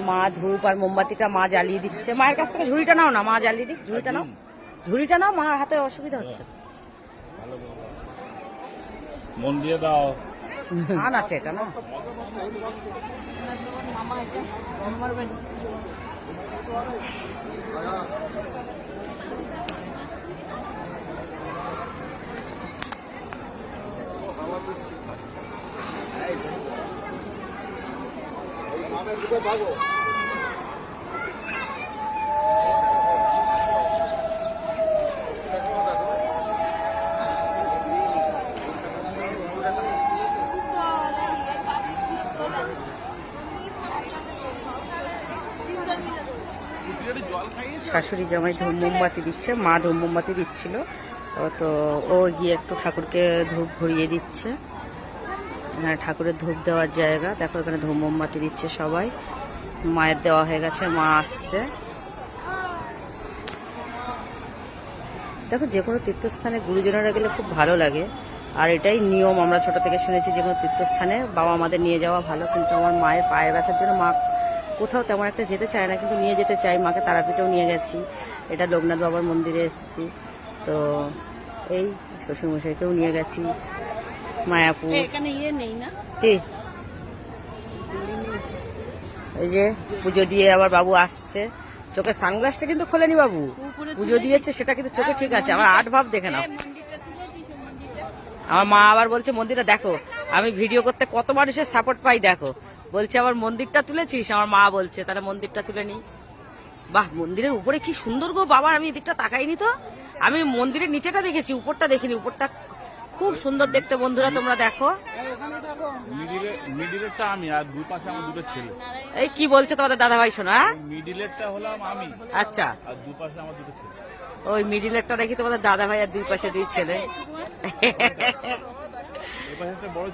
মা ধূপ আর মোমবাতিটা মা জ্বালিয়ে দিচ্ছে। মায়ের কাছ থেকে ঝুড়িটা নাও না, মা জ্বালিয়ে দিক। ঝুড়িটা নাও, ঝুড়িটা নাও, মার হাতে অসুবিধা হচ্ছে। মন দিয়ে দাও। স্থান আছে এটা না। শাশুড়ি জামাই ধূপ মোমবাতি দিচ্ছে, মা ধূপ মোমবাতি দিচ্ছিল, তো ও গিয়ে একটু ঠাকুরকে ধূপ ভরিয়ে দিচ্ছে। এখানে ঠাকুরের ধূপ দেওয়ার জায়গা, দেখো এখানে ধূপ মোমবাতি দিচ্ছে সবাই। মায়ের দেওয়া হয়ে গেছে, মা আসছে। দেখো যে কোনো তীর্থস্থানে গুরুজনেরা গেলে খুব ভালো লাগে, আর এটাই নিয়ম। আমরা ছোট থেকে শুনেছি যে কোনো তীর্থস্থানে বাবা আমাদের নিয়ে যাওয়া ভালো, কিন্তু আমার মায়ের পায়ের ব্যথার জন্য মা কোথাও তেমন একটা যেতে চায় না, কিন্তু নিয়ে যেতে চাই। মাকে তারাপীঠেও নিয়ে গেছি, এটা লোকনাথ বাবার মন্দিরে এসেছি, তো এই শ্বশুরমশাইকেও নিয়ে গেছি মায়াপুর। এখানে ইয়ে নেই না, এই যে পুজো দিয়ে আবার বাবু আসছে। চোখের সানগ্লাসটা কিন্তু খোলেনি বাবু, পুজো দিয়েছে সেটা কিন্তু চোখে ঠিক আছে। আমার আট ভাব দেখে নাও। আমার মা আবার বলছে মন্দিরটা দেখো, আমি ভিডিও করতে কত মানুষের সাপোর্ট পাই দেখো, বলছে আবার মন্দিরটা তুলেছিস। আমার মা বলছে তাহলে মন্দিরটা তুলে নি। বাহ, মন্দিরের উপরে কি সুন্দর গো বাবা, আমি এদিকটা তাকাইনি তো। আমি মন্দিরের নিচেটা দেখেছি, উপরটা দেখিনি। উপরটা খুব সুন্দর দেখতে, বন্ধুরা তোমরা দেখো। মিডিলেরটা আমি, আর দুই পাশে আমার দুটো ছেলে। এই কি বলছে তোমাদের দাদা ভাই শোনা? মিডিলেরটা হলাম আমি, আচ্ছা, আর দুই পাশে আমার দুটো ছেলে। ওই মিডিলেরটা নাকি তোমাদের দাদা ভাই, আর দুই পাশে দুই ছেলে। এই পাশে একটা বড়